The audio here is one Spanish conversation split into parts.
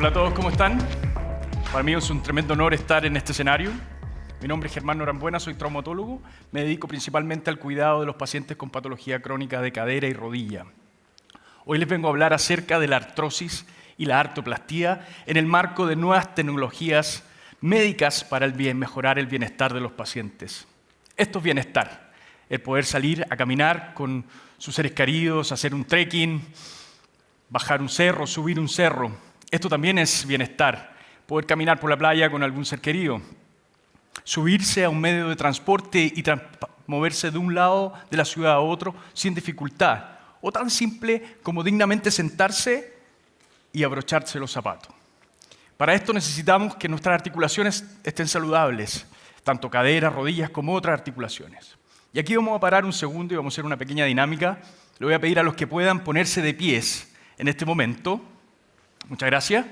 Hola a todos, ¿cómo están? Para mí es un tremendo honor estar en este escenario. Mi nombre es Germán Norambuena, soy traumatólogo. Me dedico principalmente al cuidado de los pacientes con patología crónica de cadera y rodilla. Hoy les vengo a hablar acerca de la artrosis y la artroplastía en el marco de nuevas tecnologías médicas para mejorar el bienestar de los pacientes. Esto es bienestar, el poder salir a caminar con sus seres queridos, hacer un trekking, bajar un cerro, subir un cerro. Esto también es bienestar, poder caminar por la playa con algún ser querido, subirse a un medio de transporte y moverse de un lado de la ciudad a otro sin dificultad, o tan simple como dignamente sentarse y abrocharse los zapatos. Para esto necesitamos que nuestras articulaciones estén saludables, tanto caderas, rodillas como otras articulaciones. Y aquí vamos a parar un segundo y vamos a hacer una pequeña dinámica. Le voy a pedir a los que puedan ponerse de pies en este momento. Muchas gracias.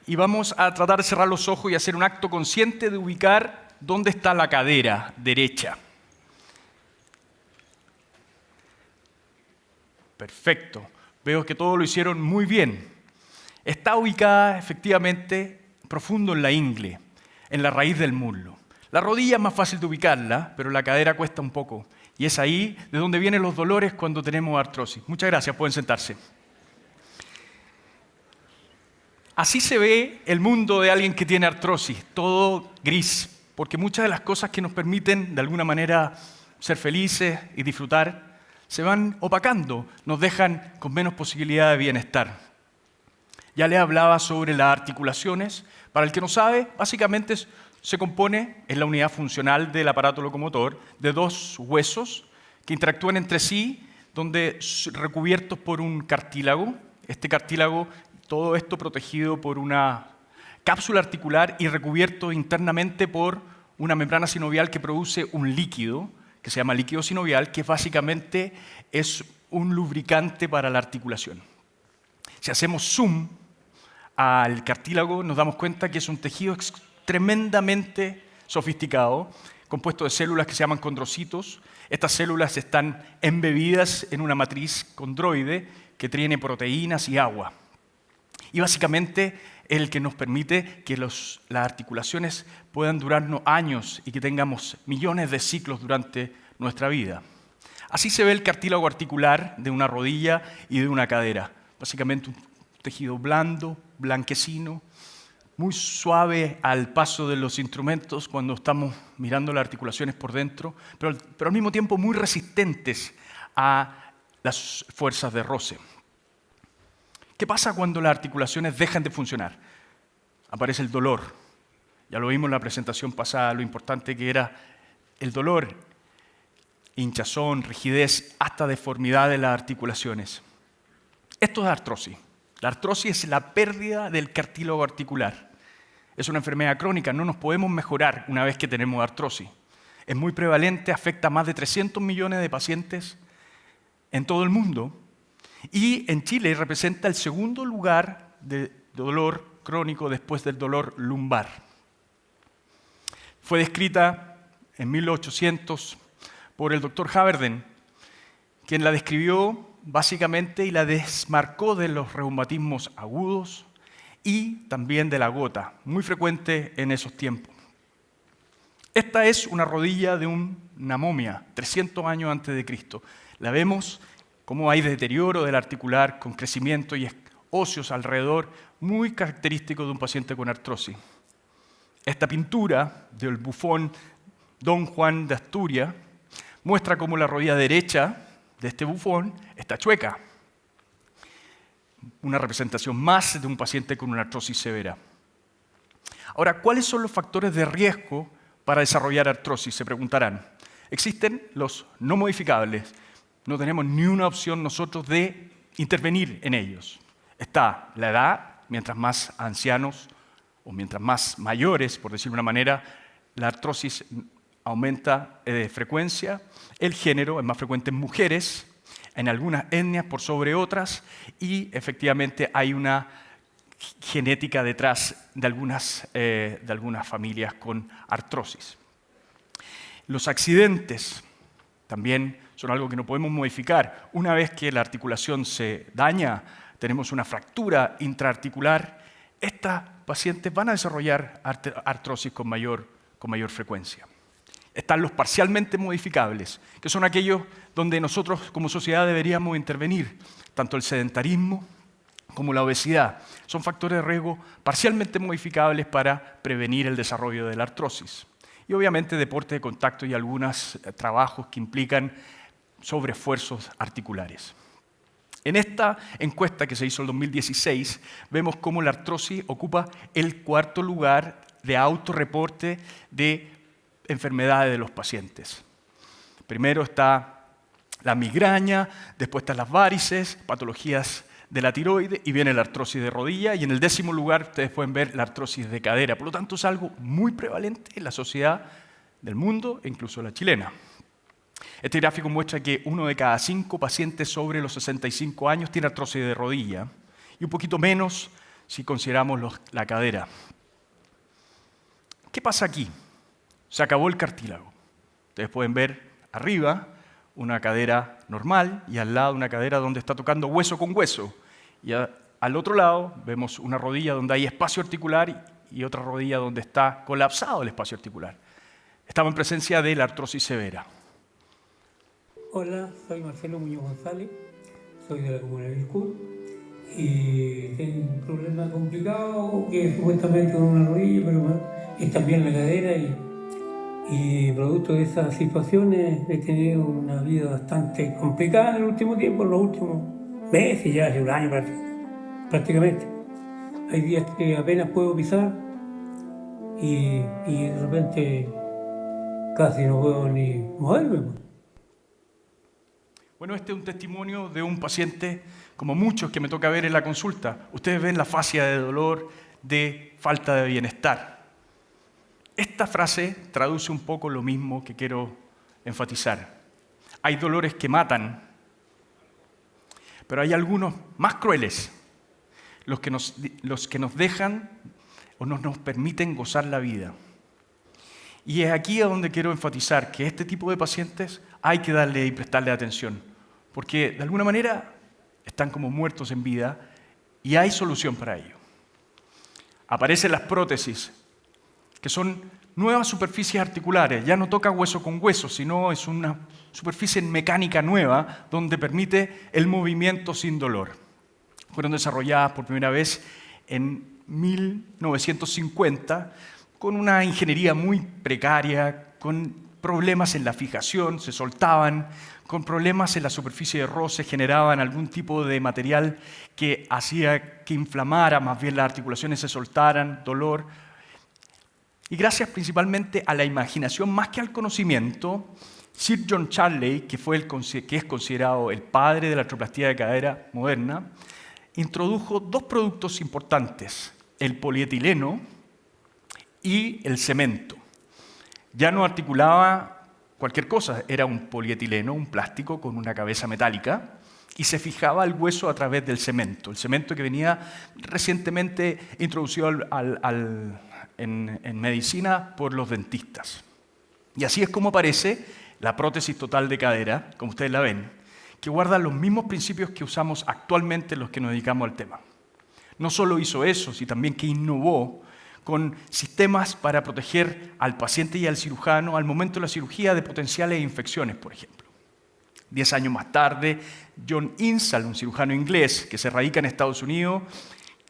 Y vamos a tratar de cerrar los ojos y hacer un acto consciente de ubicar dónde está la cadera derecha. Perfecto. Veo que todos lo hicieron muy bien. Está ubicada efectivamente profundo en la ingle, en la raíz del muslo. La rodilla es más fácil de ubicarla, pero la cadera cuesta un poco. Y es ahí de donde vienen los dolores cuando tenemos artrosis. Muchas gracias, pueden sentarse. Así se ve el mundo de alguien que tiene artrosis, todo gris, porque muchas de las cosas que nos permiten de alguna manera ser felices y disfrutar se van opacando, nos dejan con menos posibilidad de bienestar. Ya les hablaba sobre las articulaciones. Para el que no sabe, básicamente se compone, es la unidad funcional del aparato locomotor, de dos huesos que interactúan entre sí, donde recubiertos por un cartílago. Este cartílago, todo esto protegido por una cápsula articular y recubierto internamente por una membrana sinovial que produce un líquido, que se llama líquido sinovial, que básicamente es un lubricante para la articulación. Si hacemos zoom al cartílago, nos damos cuenta que es un tejido tremendamente sofisticado, compuesto de células que se llaman condrocitos. Estas células están embebidas en una matriz condroide que tiene proteínas y agua. Y básicamente es el que nos permite que las articulaciones puedan durarnos años y que tengamos millones de ciclos durante nuestra vida. Así se ve el cartílago articular de una rodilla y de una cadera. Básicamente un tejido blando, blanquecino, muy suave al paso de los instrumentos cuando estamos mirando las articulaciones por dentro, pero al mismo tiempo muy resistentes a las fuerzas de roce. ¿Qué pasa cuando las articulaciones dejan de funcionar? Aparece el dolor. Ya lo vimos en la presentación pasada, lo importante que era el dolor, hinchazón, rigidez, hasta deformidad de las articulaciones. Esto es artrosis. La artrosis es la pérdida del cartílago articular. Es una enfermedad crónica, no nos podemos mejorar una vez que tenemos artrosis. Es muy prevalente, afecta a más de 300 millones de pacientes en todo el mundo. Y en Chile representa el segundo lugar de dolor crónico después del dolor lumbar. Fue descrita en 1800 por el doctor Haverden, quien la describió básicamente y la desmarcó de los reumatismos agudos y también de la gota, muy frecuente en esos tiempos. Esta es una rodilla de una momia, 300 años antes de Cristo. La vemos cómo hay deterioro del articular con crecimiento y óseos alrededor, muy característico de un paciente con artrosis. Esta pintura del bufón Don Juan de Asturias muestra cómo la rodilla derecha de este bufón está chueca. Una representación más de un paciente con una artrosis severa. Ahora, ¿cuáles son los factores de riesgo para desarrollar artrosis? Se preguntarán. Existen los no modificables. No tenemos ni una opción nosotros de intervenir en ellos. Está la edad, mientras más ancianos o mientras más mayores, por decirlo de una manera, la artrosis aumenta de frecuencia. El género es más frecuente en mujeres, en algunas etnias por sobre otras, y efectivamente hay una genética detrás de algunas familias con artrosis. Los accidentes también son algo que no podemos modificar. Una vez que la articulación se daña, tenemos una fractura intraarticular, estas pacientes van a desarrollar artrosis con mayor frecuencia. Están los parcialmente modificables, que son aquellos donde nosotros como sociedad deberíamos intervenir, tanto el sedentarismo como la obesidad. Son factores de riesgo parcialmente modificables para prevenir el desarrollo de la artrosis. Y obviamente deporte de contacto y algunos trabajos que implican sobreesfuerzos articulares. En esta encuesta que se hizo en el 2016, vemos cómo la artrosis ocupa el cuarto lugar de autorreporte de enfermedades de los pacientes. Primero está la migraña, después están las varices, patologías de la tiroides y viene la artrosis de rodilla, y en el 10º lugar ustedes pueden ver la artrosis de cadera. Por lo tanto, es algo muy prevalente en la sociedad del mundo e incluso la chilena. Este gráfico muestra que 1 de cada 5 pacientes sobre los 65 años tiene artrosis de rodilla y un poquito menos si consideramos la cadera. ¿Qué pasa aquí? Se acabó el cartílago. Ustedes pueden ver arriba una cadera normal y al lado una cadera donde está tocando hueso con hueso. Y al otro lado vemos una rodilla donde hay espacio articular y otra rodilla donde está colapsado el espacio articular. Estamos en presencia de la artrosis severa. Hola, soy Marcelo Muñoz González, soy de la comuna de Vilcún y tengo un problema complicado que es supuestamente con una rodilla, pero es también la cadera y producto de esas situaciones he tenido una vida bastante complicada en el último tiempo, en los últimos meses, ya hace un año prácticamente. Hay días que apenas puedo pisar y de repente casi no puedo ni moverme. Bueno, este es un testimonio de un paciente, como muchos que me toca ver en la consulta. Ustedes ven la fascia de dolor, de falta de bienestar. Esta frase traduce un poco lo mismo que quiero enfatizar. Hay dolores que matan, pero hay algunos más crueles, los que nos dejan o no nos permiten gozar la vida. Y es aquí a donde quiero enfatizar que este tipo de pacientes hay que darle y prestarle atención, porque de alguna manera están como muertos en vida y hay solución para ello. Aparecen las prótesis, que son nuevas superficies articulares, ya no toca hueso con hueso, sino es una superficie mecánica nueva donde permite el movimiento sin dolor. Fueron desarrolladas por primera vez en 1950 con una ingeniería muy precaria, con problemas en la fijación, se soltaban, con problemas en la superficie de roce, generaban algún tipo de material que hacía que inflamara, más bien las articulaciones se soltaran, dolor. Y gracias principalmente a la imaginación más que al conocimiento, Sir John Charley, que es considerado el padre de la artroplastía de cadera moderna, introdujo dos productos importantes, el polietileno y el cemento. Ya no articulaba cualquier cosa, era un polietileno, un plástico con una cabeza metálica, y se fijaba el hueso a través del cemento. El cemento que venía recientemente introducido en medicina por los dentistas. Y así es como aparece la prótesis total de cadera, como ustedes la ven, que guarda los mismos principios que usamos actualmente los que nos dedicamos al tema. No solo hizo eso, sino también que innovó con sistemas para proteger al paciente y al cirujano al momento de la cirugía de potenciales infecciones, por ejemplo. 10 años más tarde, John Insall, un cirujano inglés que se radica en Estados Unidos,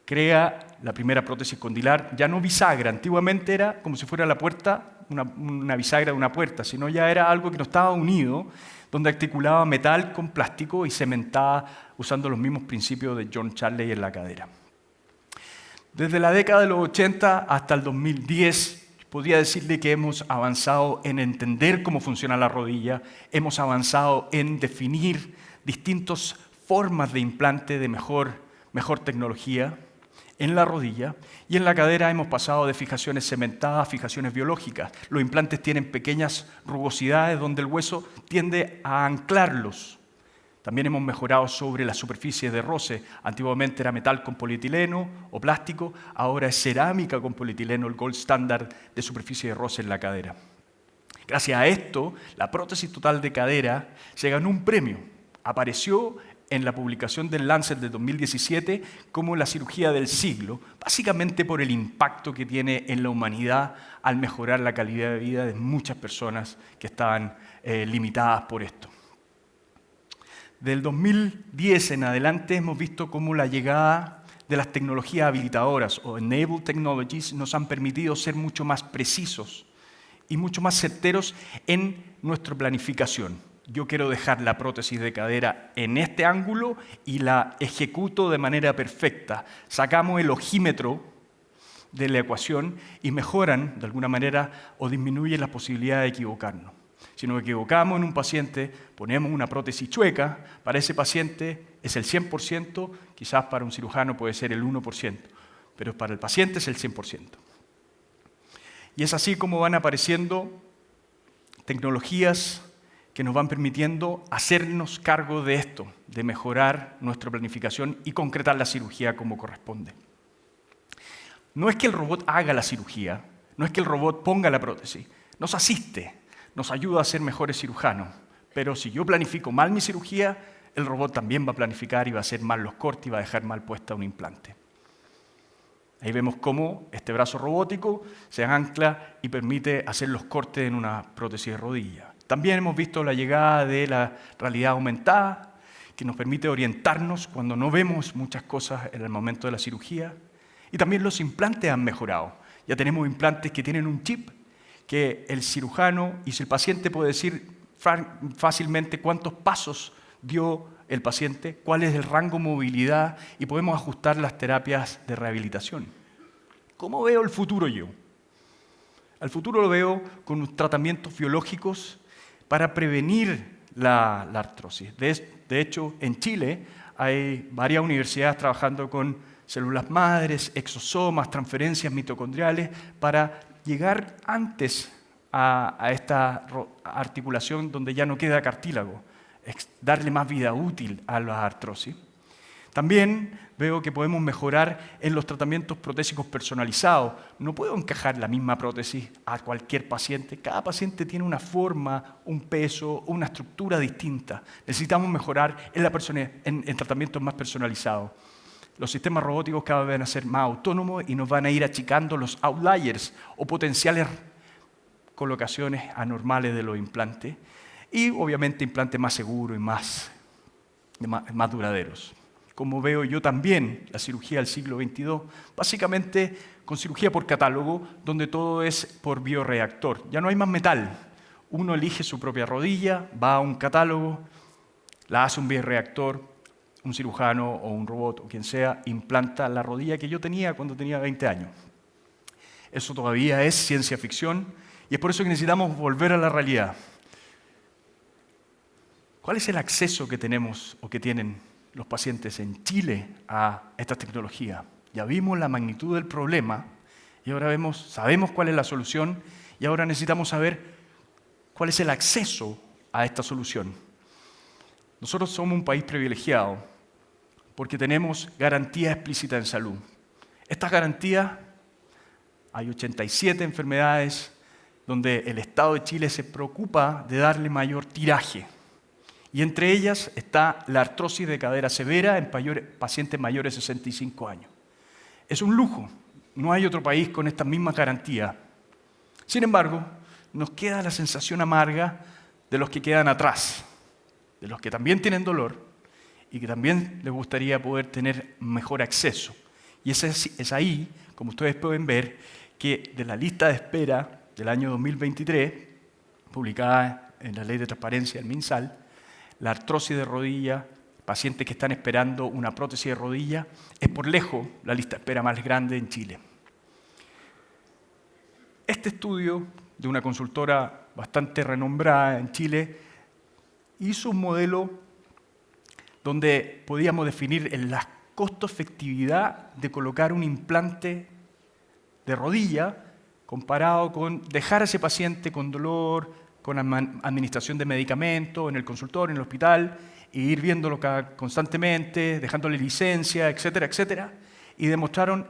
crea la primera prótesis condilar, ya no bisagra, antiguamente era como si fuera la puerta, una bisagra de una puerta, sino ya era algo que no estaba unido, donde articulaba metal con plástico y cementaba usando los mismos principios de John Charley en la cadera. Desde la década de los 80 hasta el 2010, podría decirle que hemos avanzado en entender cómo funciona la rodilla, hemos avanzado en definir distintas formas de implante de mejor tecnología en la rodilla, y en la cadera hemos pasado de fijaciones cementadas a fijaciones biológicas. Los implantes tienen pequeñas rugosidades donde el hueso tiende a anclarlos. También hemos mejorado sobre las superficies de roce. Antiguamente era metal con polietileno o plástico, ahora es cerámica con polietileno, el gold standard de superficie de roce en la cadera. Gracias a esto, la prótesis total de cadera se ganó un premio. Apareció en la publicación del Lancet de 2017 como la cirugía del siglo, básicamente por el impacto que tiene en la humanidad al mejorar la calidad de vida de muchas personas que estaban limitadas por esto. Del 2010 en adelante hemos visto cómo la llegada de las tecnologías habilitadoras o enabled technologies nos han permitido ser mucho más precisos y mucho más certeros en nuestra planificación. Yo quiero dejar la prótesis de cadera en este ángulo y la ejecuto de manera perfecta. Sacamos el ojímetro de la ecuación y mejoran de alguna manera o disminuyen las posibilidades de equivocarnos. Si nos equivocamos en un paciente, ponemos una prótesis chueca, para ese paciente es el 100%, quizás para un cirujano puede ser el 1%, pero para el paciente es el 100%. Y es así como van apareciendo tecnologías que nos van permitiendo hacernos cargo de esto, de mejorar nuestra planificación y concretar la cirugía como corresponde. No es que el robot haga la cirugía, no es que el robot ponga la prótesis, nos asiste, nos ayuda a ser mejores cirujanos, pero si yo planifico mal mi cirugía, el robot también va a planificar y va a hacer mal los cortes y va a dejar mal puesta un implante. Ahí vemos cómo este brazo robótico se ancla y permite hacer los cortes en una prótesis de rodilla. También hemos visto la llegada de la realidad aumentada, que nos permite orientarnos cuando no vemos muchas cosas en el momento de la cirugía. Y también los implantes han mejorado. Ya tenemos implantes que tienen un chip que el cirujano y el paciente puede decir fácilmente cuántos pasos dio el paciente, cuál es el rango de movilidad y podemos ajustar las terapias de rehabilitación. ¿Cómo veo el futuro yo? Al futuro lo veo con tratamientos biológicos para prevenir la artrosis. De hecho, en Chile hay varias universidades trabajando con células madres, exosomas, transferencias mitocondriales para llegar antes a esta articulación donde ya no queda cartílago, darle más vida útil a la artrosis. También veo que podemos mejorar en los tratamientos protésicos personalizados. No puedo encajar la misma prótesis a cualquier paciente. Cada paciente tiene una forma, un peso, una estructura distinta. Necesitamos mejorar en tratamientos más personalizados. Los sistemas robóticos cada vez van a ser más autónomos y nos van a ir achicando los outliers o potenciales colocaciones anormales de los implantes. Y obviamente implantes más seguros y más duraderos. Como veo yo también la cirugía del siglo XXII, básicamente con cirugía por catálogo, donde todo es por bioreactor. Ya no hay más metal. Uno elige su propia rodilla, va a un catálogo, la hace un bioreactor, un cirujano o un robot o quien sea, implanta la rodilla que yo tenía cuando tenía 20 años. Eso todavía es ciencia ficción y es por eso que necesitamos volver a la realidad. ¿Cuál es el acceso que tenemos o que tienen los pacientes en Chile a esta tecnología? Ya vimos la magnitud del problema y ahora sabemos cuál es la solución y ahora necesitamos saber cuál es el acceso a esta solución. Nosotros somos un país privilegiado porque tenemos garantía explícita en salud. Estas garantías, hay 87 enfermedades donde el Estado de Chile se preocupa de darle mayor tiraje. Y entre ellas está la artrosis de cadera severa en pacientes mayores de 65 años. Es un lujo, no hay otro país con estas mismas garantías. Sin embargo, nos queda la sensación amarga de los que quedan atrás, de los que también tienen dolor y que también les gustaría poder tener mejor acceso. Y es ahí, como ustedes pueden ver, que de la lista de espera del año 2023, publicada en la Ley de Transparencia del MinSal, la artrosis de rodilla, pacientes que están esperando una prótesis de rodilla, es por lejos la lista de espera más grande en Chile. Este estudio de una consultora bastante renombrada en Chile hizo un modelo donde podíamos definir la costo-efectividad de colocar un implante de rodilla comparado con dejar a ese paciente con dolor, con administración de medicamentos en el consultorio, en el hospital, e ir viéndolo constantemente, dejándole licencia, etcétera, etcétera, y demostraron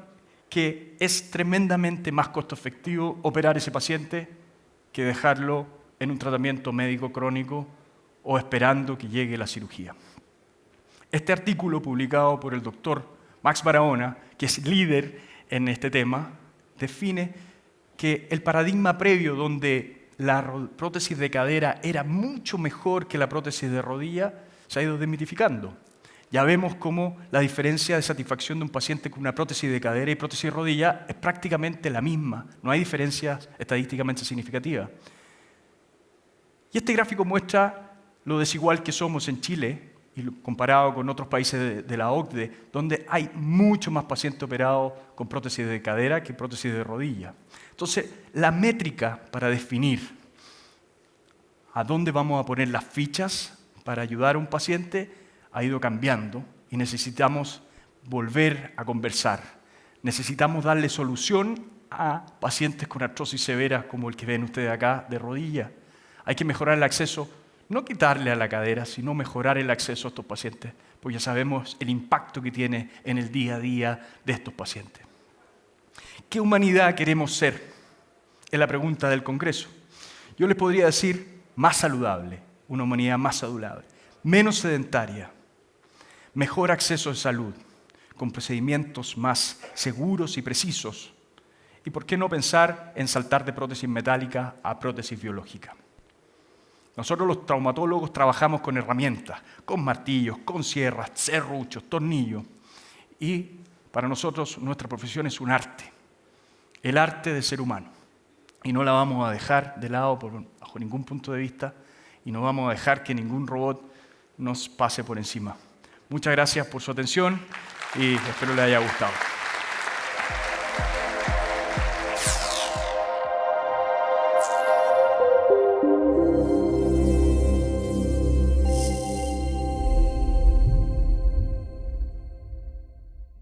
que es tremendamente más costo efectivo operar a ese paciente que dejarlo en un tratamiento médico crónico o esperando que llegue la cirugía. Este artículo publicado por el doctor Max Barahona, que es líder en este tema, define que el paradigma previo donde la prótesis de cadera era mucho mejor que la prótesis de rodilla se ha ido desmitificando. Ya vemos cómo la diferencia de satisfacción de un paciente con una prótesis de cadera y prótesis de rodilla es prácticamente la misma. No hay diferencias estadísticamente significativas. Y este gráfico muestra lo desigual que somos en Chile, y comparado con otros países de la OCDE, donde hay mucho más pacientes operados con prótesis de cadera que prótesis de rodilla. Entonces, la métrica para definir a dónde vamos a poner las fichas para ayudar a un paciente ha ido cambiando y necesitamos volver a conversar. Necesitamos darle solución a pacientes con artrosis severa como el que ven ustedes acá de rodilla. Hay que mejorar el acceso, no quitarle a la cadera, sino mejorar el acceso a estos pacientes, porque ya sabemos el impacto que tiene en el día a día de estos pacientes. ¿Qué humanidad queremos ser? Es la pregunta del Congreso. Yo les podría decir más saludable, una humanidad más saludable, menos sedentaria, mejor acceso a salud, con procedimientos más seguros y precisos. ¿Y por qué no pensar en saltar de prótesis metálica a prótesis biológica? Nosotros los traumatólogos trabajamos con herramientas, con martillos, con sierras, serruchos, tornillos. Y para nosotros nuestra profesión es un arte, el arte de ser humano. Y no la vamos a dejar de lado bajo ningún punto de vista y no vamos a dejar que ningún robot nos pase por encima. Muchas gracias por su atención y espero les haya gustado.